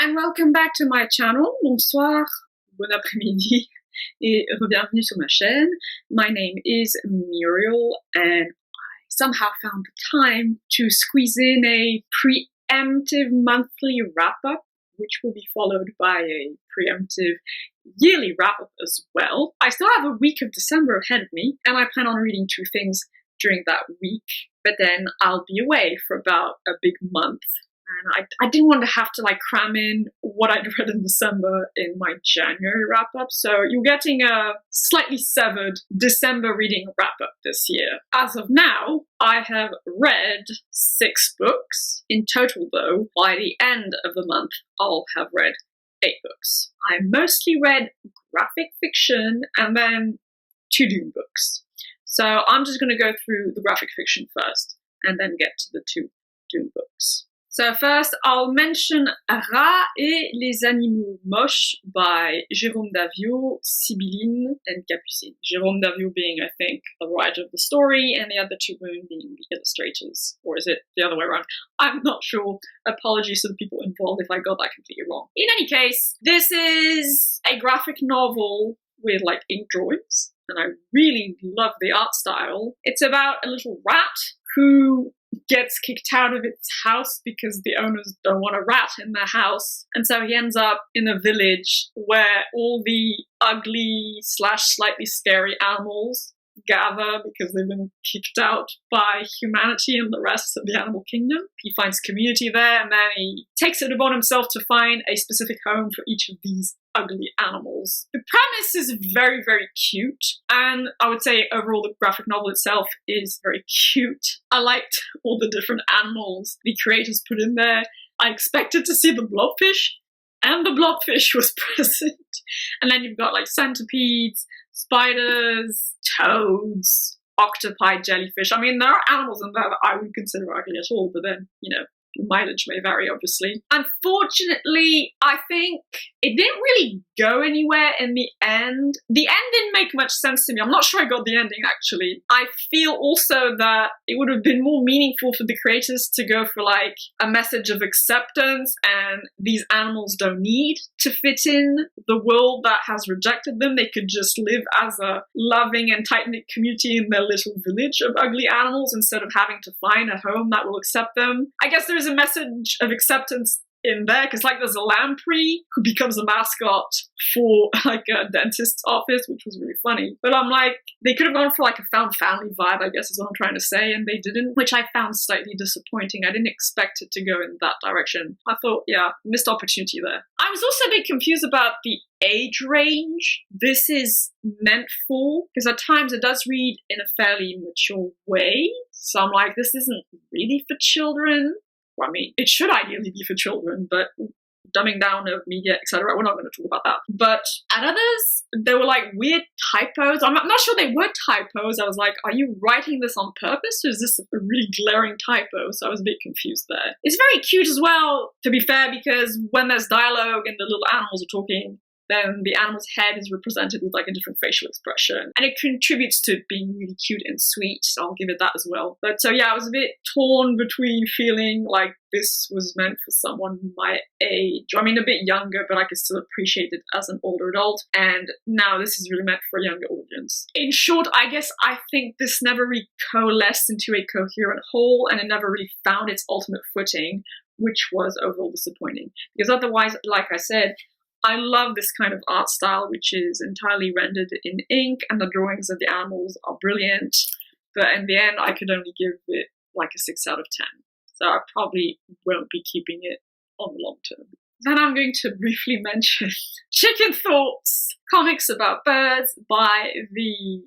and welcome back to my channel. Bonsoir, bon après-midi, et bienvenue sur ma chaîne. My name is Muriel, and I somehow found the time to squeeze in a preemptive monthly wrap-up, which will be followed by a preemptive yearly wrap-up as well. I still have a week of December ahead of me, and I plan on reading 2 things during that week, but then I'll be away for about a big month. And I didn't want to have to cram in what I'd read in December in my January wrap-up, so you're getting a slightly severed December reading wrap-up this year. As of now, I have read 6 books. In total though, by the end of the month, I'll have read 8 books. I mostly read graphic fiction and then 2 Dune books. So I'm just going to go through the graphic fiction first and then get to the 2 Dune books. So first, I'll mention Rats et les Animaux Moches by Jérôme Davio, Sibylline, and Capucine. Jérôme Davio being, I think, the writer of the story, and the other 2 women being the illustrators. Or is it the other way around? I'm not sure. Apologies to the people involved if I got that completely wrong. In any case, this is a graphic novel with ink drawings, and I really love the art style. It's about a little rat who gets kicked out of its house because the owners don't want a rat in their house. And so he ends up in a village where all the ugly / slightly scary animals gather because they've been kicked out by humanity and the rest of the animal kingdom. He finds community there, and then he takes it upon himself to find a specific home for each of these ugly animals. The premise is very, very cute, and I would say overall the graphic novel itself is very cute. I liked all the different animals the creators put in there. I expected to see the blobfish, and the blobfish was present. And then you've got centipedes, spiders, toads, octopi, jellyfish. I mean, there are animals in there that I would consider ugly at all, but then, the mileage may vary, obviously. Unfortunately, I think it didn't really go anywhere in the end. The end didn't make much sense to me. I'm not sure I got the ending, actually. I feel also that it would have been more meaningful for the creators to go for a message of acceptance, and these animals don't need to fit in the world that has rejected them. They could just live as a loving and tight-knit community in their little village of ugly animals instead of having to find a home that will accept them. I guess there's a message of acceptance in there, because there's a lamprey who becomes a mascot for a dentist's office, which was really funny. But I'm they could have gone for a found family vibe, I guess is what I'm trying to say, and they didn't, which I found slightly disappointing. I didn't expect it to go in that direction. I thought, yeah, missed opportunity there. I was also a bit confused about the age range this is meant for, because at times it does read in a fairly mature way. So I'm this isn't really for children. I mean, it should ideally be for children, but dumbing down of media, etc. We're not going to talk about that. But at others, there were weird typos. I'm not sure they were typos. I was are you writing this on purpose, or is this a really glaring typo? So I was a bit confused there. It's very cute as well, to be fair, because when there's dialogue and the little animals are talking, then the animal's head is represented with a different facial expression. And it contributes to it being really cute and sweet, so I'll give it that as well. But so yeah, I was a bit torn between feeling this was meant for someone my age. I mean, a bit younger, but I could still appreciate it as an older adult. And now this is really meant for a younger audience. In short, I guess I think this never really coalesced into a coherent whole, and it never really found its ultimate footing, which was overall disappointing. Because otherwise, like I said, I love this kind of art style, which is entirely rendered in ink, and the drawings of the animals are brilliant. But in the end, I could only give it a 6 out of 10. So I probably won't be keeping it on the long term. Then I'm going to briefly mention Chicken Thoughts, comics about birds by the,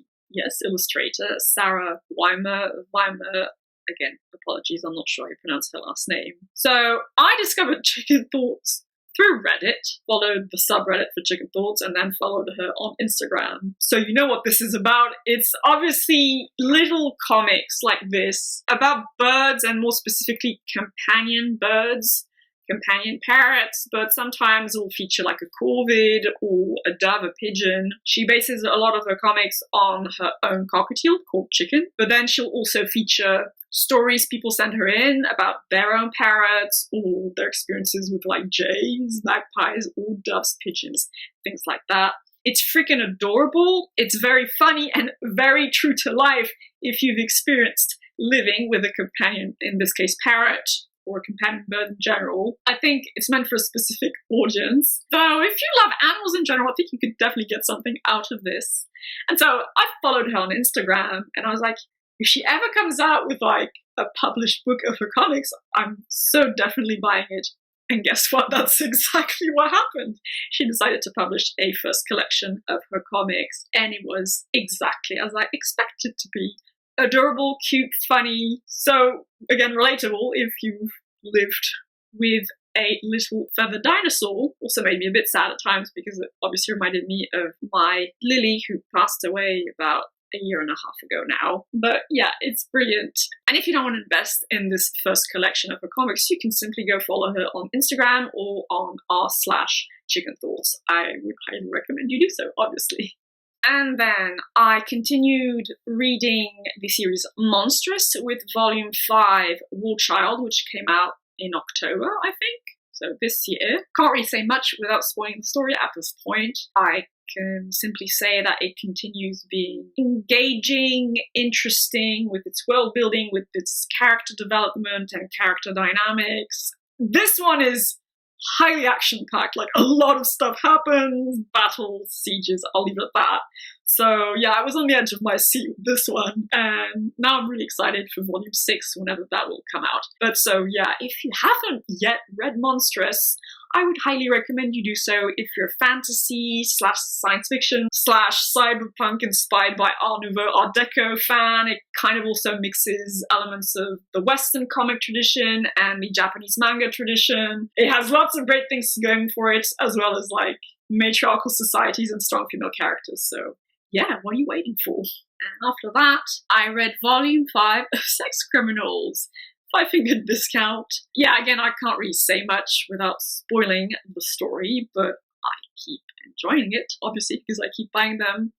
illustrator, Sarah Wymer. Wymer, again, apologies, I'm not sure how you pronounce her last name. So I discovered Chicken Thoughts through Reddit, followed the subreddit for Chicken Thoughts, and then followed her on Instagram. So you know what this is about. It's obviously little comics like this about birds, and more specifically companion birds, companion parrots, but sometimes it will feature a corvid or a dove, a pigeon. She bases a lot of her comics on her own cockatiel called Chicken, but then she'll also feature stories people send her in about their own parrots or their experiences with like jays, magpies, or doves, pigeons, things like that. It's freaking adorable. It's very funny and very true to life if you've experienced living with a companion, in this case parrot, or a companion bird in general. I think it's meant for a specific audience. Though if you love animals in general, I think you could definitely get something out of this. And so I followed her on Instagram and I was like, if she ever comes out with like a published book of her comics, I'm so definitely buying it. And guess what? That's exactly what happened. She decided to publish a first collection of her comics, and it was exactly as I expected it to be. Adorable, cute, funny, so again relatable if you've lived with a little feathered dinosaur. Also made me a bit sad at times because it obviously reminded me of my Lily, who passed away about a year and a half ago now. But yeah, it's brilliant. And if you don't want to invest in this first collection of her comics, you can simply go follow her on Instagram or on r/Chicken Thoughts. I would highly recommend you do so, obviously. And then I continued reading the series Monstress with volume 5 Warchild, which came out in October, I think. So this year. Can't really say much without spoiling the story at this point. I can simply say that it continues being engaging, interesting with its world building, with its character development and character dynamics. This one is highly action-packed, like a lot of stuff happens, battles, sieges, I'll leave it at that. So yeah, I was on the edge of my seat with this one, and now I'm really excited for volume 6 whenever that will come out. But so yeah, if you haven't yet read Monstress, I would highly recommend you do so if you're a fantasy / science fiction / cyberpunk inspired by Art Nouveau, Art Deco fan. It kind of also mixes elements of the Western comic tradition and the Japanese manga tradition. It has lots of great things going for it, as well as like matriarchal societies and strong female characters. So yeah, what are you waiting for? And after that, I read volume 5 of Sex Criminals. 5-finger discount. Yeah, again, I can't really say much without spoiling the story, but I keep enjoying it, obviously, because I keep buying them.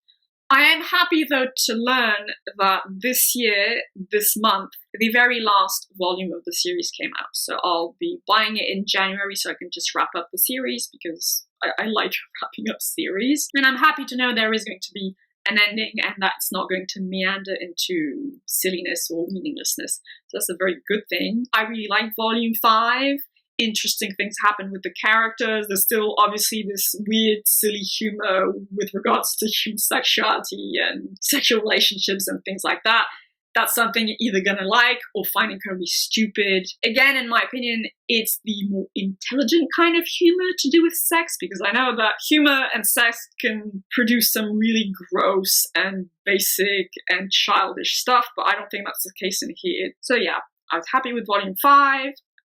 I am happy, though, to learn that this year, this month, the very last volume of the series came out. So I'll be buying it in January so I can just wrap up the series, because I like wrapping up series. And I'm happy to know there is going to be an ending and that's not going to meander into silliness or meaninglessness. So that's a very good thing. I really like volume 5. Interesting things happen with the characters. There's still obviously this weird, silly humor with regards to human sexuality and sexual relationships and things like that. That's something you're either gonna like or find incredibly stupid. Again, in my opinion, it's the more intelligent kind of humor to do with sex, because I know that humor and sex can produce some really gross and basic and childish stuff, but I don't think that's the case in here. So yeah, I was happy with volume 5.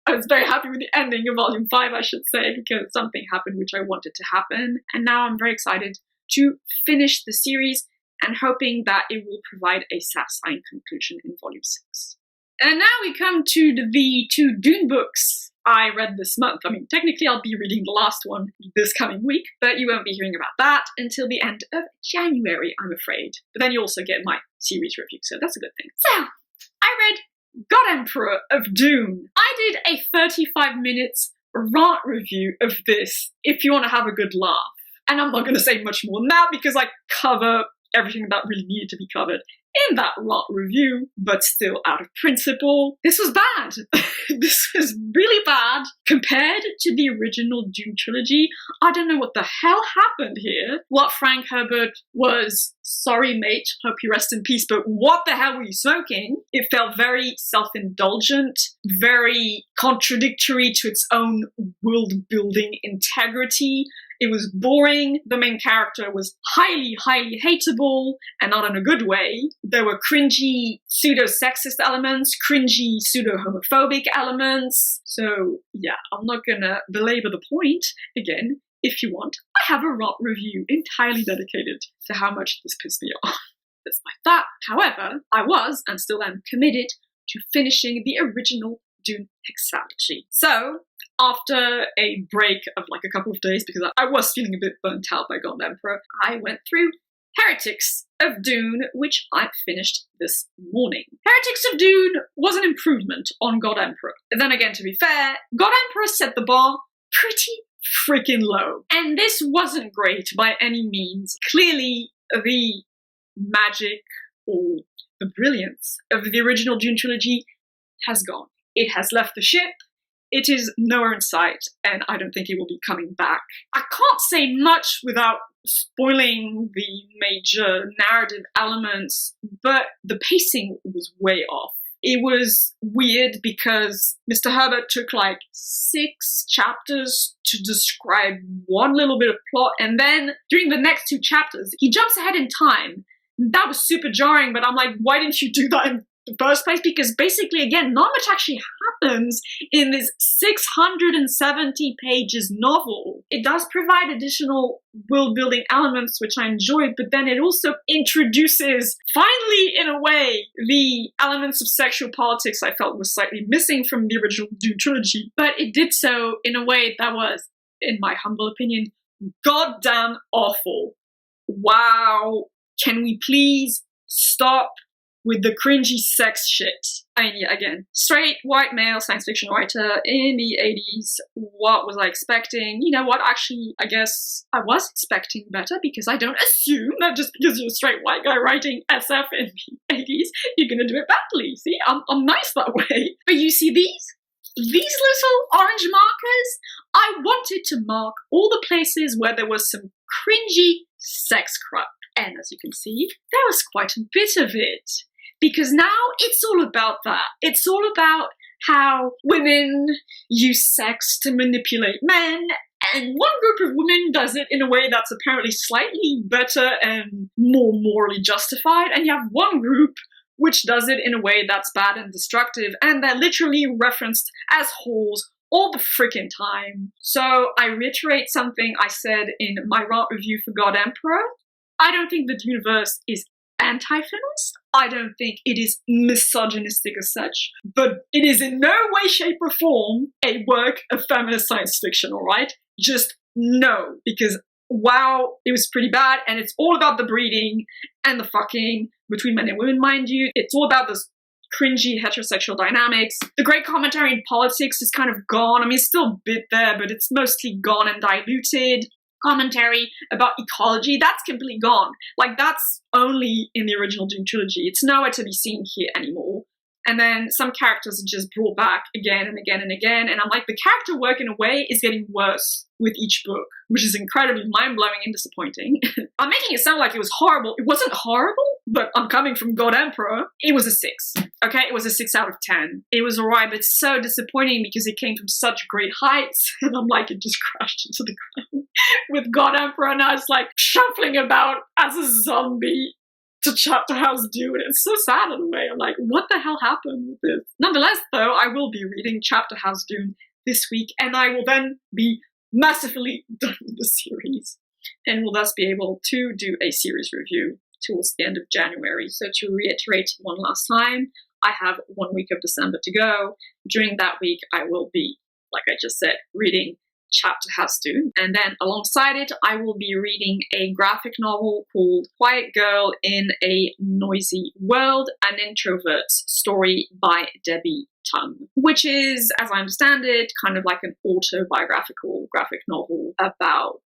I was very happy with the ending of volume 5, I should say, because something happened which I wanted to happen. And now I'm very excited to finish the series and hoping that it will provide a satisfying conclusion in volume 6. And now we come to the 2 Dune books I read this month. I mean, technically I'll be reading the last one this coming week, but you won't be hearing about that until the end of January, I'm afraid. But then you also get my series review, so that's a good thing. So, I read God Emperor of Dune. I did a 35 minutes rant review of this if you want to have a good laugh. And I'm not going to say much more than that because I cover everything that really needed to be covered in that rant review, but still out of principle. This was bad. This was really bad. Compared to the original Dune trilogy, I don't know what the hell happened here. What Frank Herbert was, sorry mate, hope you rest in peace, but what the hell were you smoking? It felt very self-indulgent, very contradictory to its own world-building integrity. It was boring. The main character was highly, highly hateable, and not in a good way. There were cringy, pseudo-sexist elements, cringy, pseudo-homophobic elements. So, yeah, I'm not gonna belabor the point. Again, if you want, I have a rant review entirely dedicated to how much this pissed me off. Despite that, however, I was, and still am, committed to finishing the original Dune hexalogy. So, after a break of like a couple of days, because I was feeling a bit burnt out by God Emperor, I went through Heretics of Dune, which I finished this morning. Heretics of Dune was an improvement on God Emperor. Then again, to be fair, God Emperor set the bar pretty freaking low. And this wasn't great by any means. Clearly, the magic or the brilliance of the original Dune trilogy has gone. It has left the ship. It is nowhere in sight, and I don't think it will be coming back. I can't say much without spoiling the major narrative elements, but the pacing was way off. It was weird because Mr. Herbert took like 6 chapters to describe one little bit of plot, and then during the next 2 chapters, he jumps ahead in time. That was super jarring, but I'm like, why didn't you do that in the first place? Because basically, again, not much actually happens in this 670 pages novel. It does provide additional world-building elements, which I enjoyed, but then it also introduces, finally, in a way, the elements of sexual politics I felt was slightly missing from the original Dune trilogy. But it did so in a way that was, in my humble opinion, goddamn awful. Wow. Can we please stop with the cringy sex shit? I mean, yeah, again, straight white male science fiction writer in the 80s. What was I expecting? You know what? Actually, I guess I was expecting better, because I don't assume that just because you're a straight white guy writing SF in the 80s, you're gonna do it badly. See, I'm nice that way. But you see these little orange markers? I wanted to mark all the places where there was some cringy sex crap. And as you can see, there was quite a bit of it. Because now it's all about that. It's all about how women use sex to manipulate men, and one group of women does it in a way that's apparently slightly better and more morally justified, and you have one group which does it in a way that's bad and destructive, and they're literally referenced as whores all the freaking time. So I reiterate something I said in my rant review for God Emperor. I don't think the universe is anti-feminist. I don't think it is misogynistic as such, but it is in no way, shape, or form a work of feminist science fiction, alright? Just no, because wow, it was pretty bad, and it's all about the breeding and the fucking between men and women, mind you. It's all about this cringy heterosexual dynamics. The great commentary in politics is kind of gone. I mean, it's still a bit there, but it's mostly gone and diluted. Commentary about ecology, that's completely gone. Like, that's only in the original Dune trilogy. It's nowhere to be seen here anymore. And then some characters are just brought back again and again and again. And I'm like, the character work in a way is getting worse with each book, which is incredibly mind-blowing and disappointing. I'm making it sound like it was horrible. It wasn't horrible, but I'm coming from God Emperor. It was a 6. Okay, it was a 6 out of 10. It was alright, but it's so disappointing because it came from such great heights. And I'm like, it just crashed into the ground with God Emperor. Now it's like shuffling about as a zombie to Chapter House Dune. It's so sad in a way. I'm like, what the hell happened with this? Nonetheless, though, I will be reading Chapter House Dune this week, and I will then be massively done with the series, and will thus be able to do a series review towards the end of January. So to reiterate one last time, I have 1 week of December to go. During that week, I will be, like I just said, reading Chapter House Dune, and then alongside it I will be reading a graphic novel called Quiet Girl in a Noisy World, an Introvert's Story by Debbie Tung, which is, as I understand it, kind of like an autobiographical graphic novel about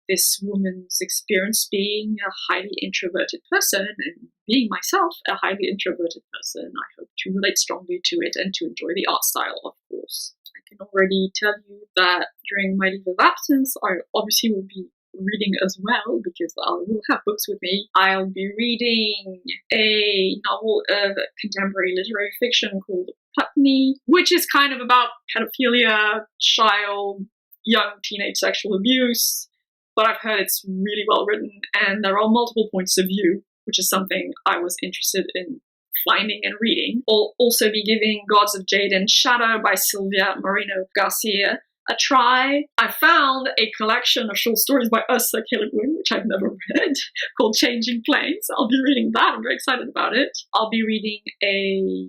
this woman's experience being a highly introverted person, and being myself a highly introverted person. I hope to relate strongly to it and to enjoy the art style, of course. I can already tell you that during my leave of absence, I obviously will be reading as well, because I will have books with me. I'll be reading a novel of contemporary literary fiction called Putney, which is kind of about pedophilia, child, young teenage sexual abuse, but I've heard it's really well written, and there are multiple points of view, which is something I was interested in finding and reading. I'll also be giving Gods of Jade and Shadow by Silvia Moreno Garcia a try. I found a collection of short stories by Ursula K. Le Guin, which I've never read, called Changing Planes. I'll be reading that. I'm very excited about it. I'll be reading a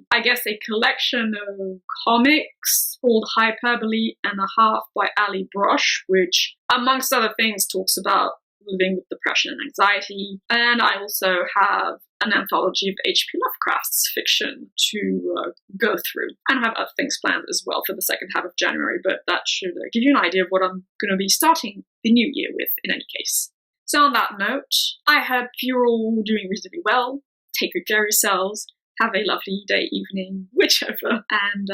collection of comics called Hyperbole and a Half by Ali Brosh, which, amongst other things, talks about living with depression and anxiety. And I also have an anthology of H.P. Lovecraft's fiction to go through. And I have other things planned as well for the second half of January, but that should give you an idea of what I'm going to be starting the new year with in any case. So on that note, I hope you're all doing reasonably well. Take good care of yourselves. Have a lovely day, evening, whichever. And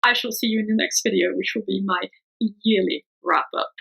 I shall see you in the next video, which will be my yearly wrap-up.